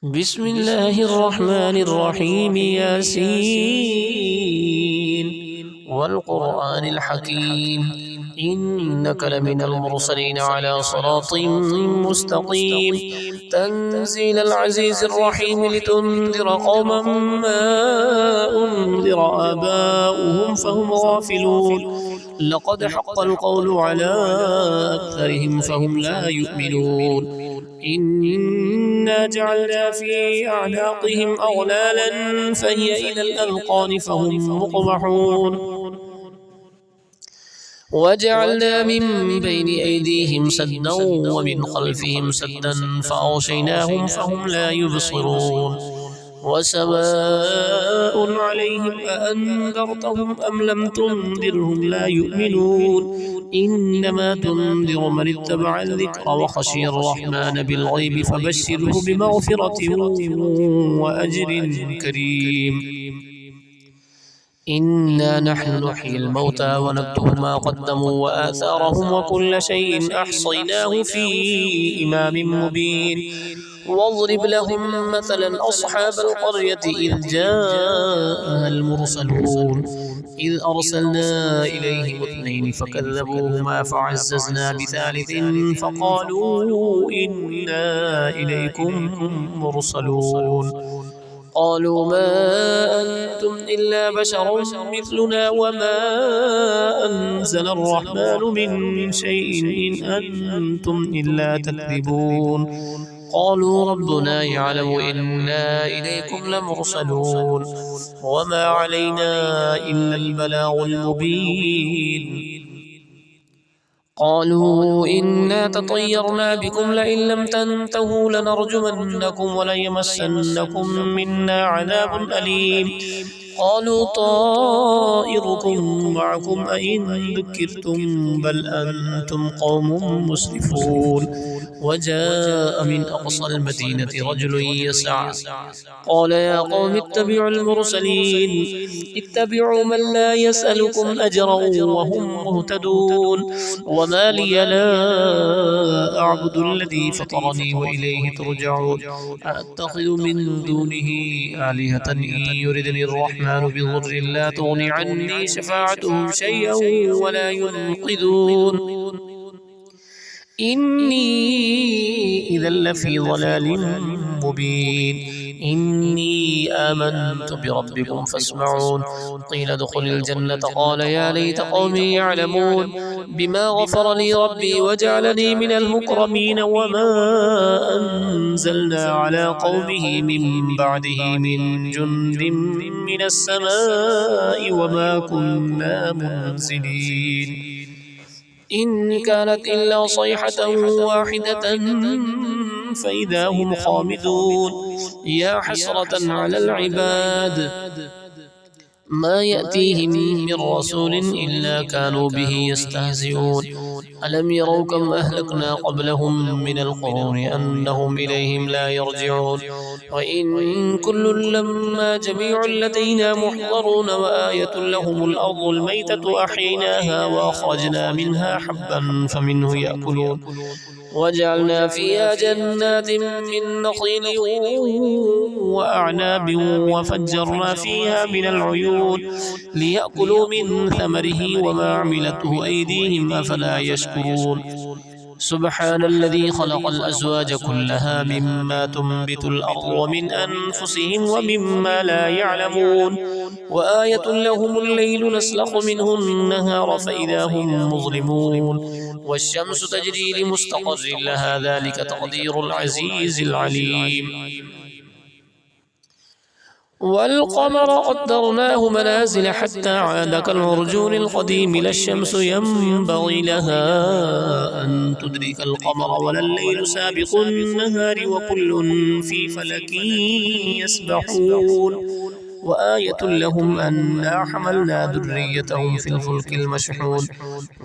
بسم الله الرحمن الرحيم ياسين والقرآن الحكيم إنك لمن المرسلين على صراط مستقيم تنزيل العزيز الرحيم لتنذر قوما ما أنذر آباؤهم فهم غافلون لقد حق القول على أكثرهم فهم لا يؤمنون إنا جعلنا في أعناقهم أغلالا فهي إلى الأذقان فهم مقمحون وجعلنا من بين أيديهم سدا ومن خلفهم سدا فأغشيناهم فهم لا يبصرون وسواء عليهم أأنذرتهم أم لم تنذرهم لا يؤمنون إنما تنذر من اتبع الذكر وخشي الرحمن بالغيب فبشره بمغفرة وأجر كريم إنا نحن نحيي الموتى ونكتب ما قدموا وآثارهم وكل شيء أحصيناه في إمام مبين واضرب لهم مثلا أصحاب القرية إذ جاءها المرسلون إذ أرسلنا إليهم اثنين فكذبوهما فعززنا بثالث فقالوا إنا إليكم مرسلون قالوا ما أنتم إلا بشر مثلنا وما أنزل الرحمن من شيء إن أنتم إلا تكذبون قالوا ربنا يعلم إنا إليكم لمرسلون وما علينا إلا البلاغ المبين قالوا إنا تطيرنا بكم لئن لم تنتهوا لنرجمنكم وليمسنكم منا عذاب أليم قالوا طائركم معكم أئن ذكرتم بل أنتم قوم مسرفون وجاء من أقصى المدينة رجل يسعى قال يا قوم اتبعوا المرسلين اتبعوا من لا يسألكم أجرا وهم مهتدون وما لي لا أعبد الذي فطرني وإليه ترجعون أتخذ من دونه آلهة إن يردني الرحمن بضر لا تغني عني شفاعتهم شيئا ولا ينقذون إني إذا لفي ضلال مبين إني آمنت بربكم فاسمعون قيل ادخل الجنة قال يا ليت قومي يعلمون بما غفر لي ربي وجعلني من المكرمين وما أنزلنا على قومه من بعده من جند من السماء وما كنا منزلين إن كانت إلا صيحة واحدة فإذا هم خامدون يا حسرة على العباد ما يأتيهم من رسول إلا كانوا به يستهزئون ألم يروا كم أهلكنا قبلهم من القرون أنهم إليهم لا يرجعون وإن كل لما جميع لدينا محضرون وآية لهم الأرض الميتة أحييناها وأخرجنا منها حبا فمنه يأكلون وجعلنا فيها جنات من نخيل وأعناب وفجرنا فيها من العيون ليأكلوا من ثمره وما عملته أيديهم أفلا يشكرون سبحان الذي خلق الأزواج كلها مما تنبت الأرض ومن أنفسهم ومما لا يعلمون وآية لهم الليل نسلخ منه النهار فإذا هم مظلمون والشمس تجري لمستقر لها ذلك تقدير العزيز العليم والقمر قدرناه منازل حتى عاد كالعرجون القديم لا الشمس ينبغي لها أن تدرك القمر ولا الليل سابق النهار وكل في فلك يسبحون وآية لهم أنا حملنا ذريتهم في الفلك المشحون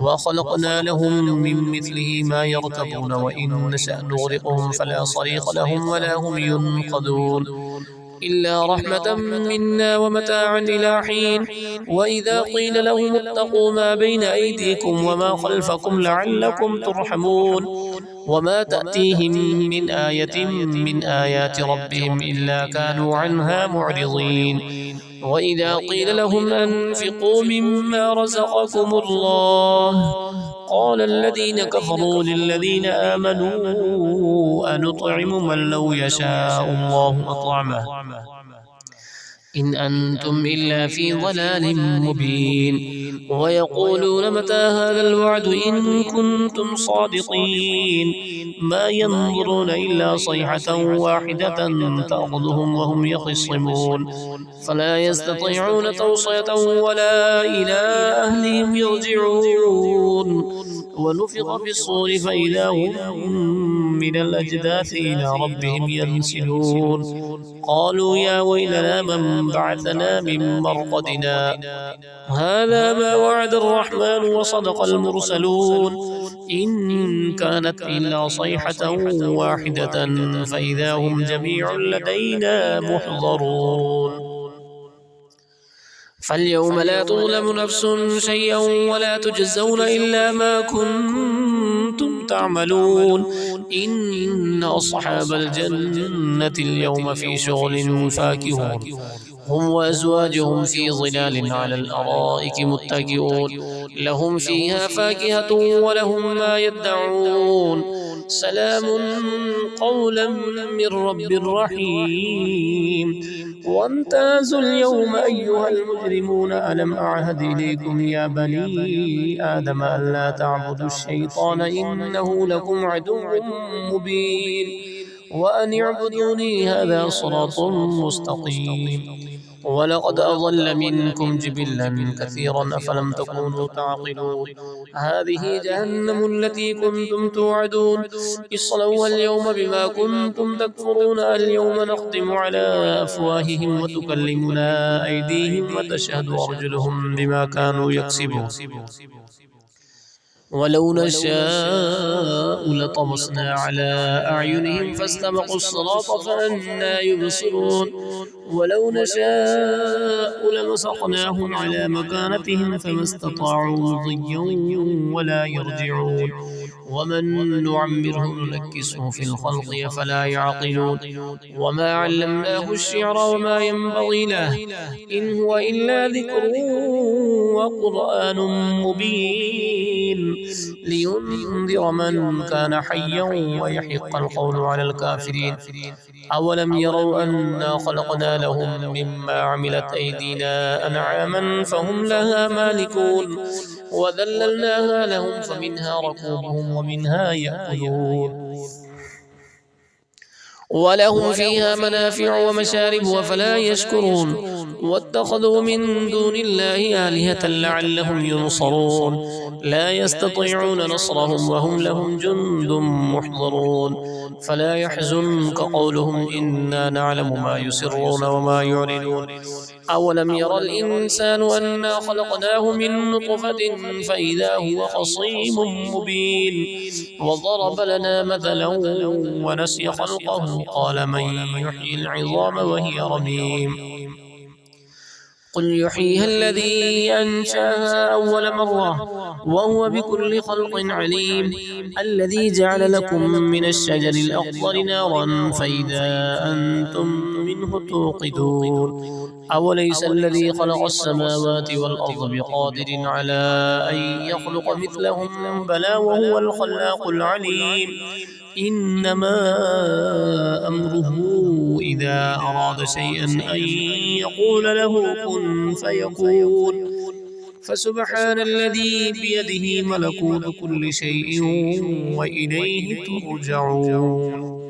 وخلقنا لهم من مثله ما يركبون وإن نشأ نغرقهم فلا صريخ لهم ولا هم ينقذون إلا رحمة منا ومتاعا إلى حين وإذا قيل لهم اتقوا ما بين أيديكم وما خلفكم لعلكم ترحمون وما تأتيهم من آية من آيات ربهم إلا كانوا عنها معرضين وإذا قيل لهم أنفقوا مما رزقكم الله قال الذين كفروا للذين آمنوا أنطعم من لو يشاء الله أطعمه إن أنتم إلا في ضلال مبين ويقولون متى هذا الوعد إن كنتم صادقين ما ينظرون إلا صيحة واحدة تأخذهم وهم يخصمون فلا يستطيعون توصية ولا إلى أهلهم يرجعون ونفخ في الصور فإذا هم من الأجداث إلى ربهم ينسلون قالوا يا ويلنا من بعثنا من مرقدنا هذا ما وعد الرحمن وصدق المرسلون إن كانت إلا صيحة واحدة فإذا هم جميع لدينا محضرون فاليوم لا تظلم نفس شيئا ولا تجزون إلا ما كنتم تعملون إن أصحاب الجنة اليوم في شغل فاكهون هم وأزواجهم في ظلال على الأرائك متكئون لهم فيها فاكهة ولهم ما يدعون سلام قولا من رب رحيم وامتازوا اليوم أيها المجرمون ألم أعهد إليكم يا بني آدم ألا تعبدوا الشيطان إنه لكم عدو مبين وأن اعبدوني هذا صراط مستقيم ولقد أضل منكم جبلا كثيرا أفلم تكونوا تعقلون هذه جهنم التي كنتم توعدون اصلوها اليوم بما كنتم تكفرون اليوم نختم على أفواههم وتكلمنا أيديهم وتشهد أرجلهم بما كانوا يكسبون ولو نشاء لطمسنا على أعينهم فاستبقوا الصراط فأنى يبصرون ولو نشاء لمسخناهم على مكانتهم فما استطاعوا مضيا ولا يرجعون ومن نعمره ننكسه في الخلق أفلا يعقلون وما علمناه الشعر وما ينبغي له إن هو إلا ذكر وقرآن مبين لينذر من كان حيا ويحق القول على الكافرين أولم يروا أنا خلقنا لهم مما عملت أيدينا أنعاما فهم لها مالكون وذللناها لهم فمنها ركوبهم ومنها يأكلون ولهم فيها منافع ومشارب وفلا يشكرون واتخذوا من دون الله آلهة لعلهم ينصرون لا يستطيعون نصرهم وهم لهم جند محضرون فلا يحزنك قولهم إنا نعلم ما يسرون وما يعلنون أولم ير الإنسان أنا خلقناه من نطفة فإذا هو خصيم مبين وضرب لنا مثلا ونسي خلقه قال من يحيي العظام وهي رميم قل يحييها الذي أنشأها أول مرة وهو بكل خلق عليم الذي جعل لكم من الشجر الأخضر نارا فإذا أنتم منه توقدون أوليس الذي خلق السماوات والأرض بقادر على أن يخلق مثلهم بلى وهو الخلاق العليم إنما أمره إذا أراد شيئا أن يقول له كن فيكون فسبحان الذي بيده ملكوت كل شيء وإليه ترجعون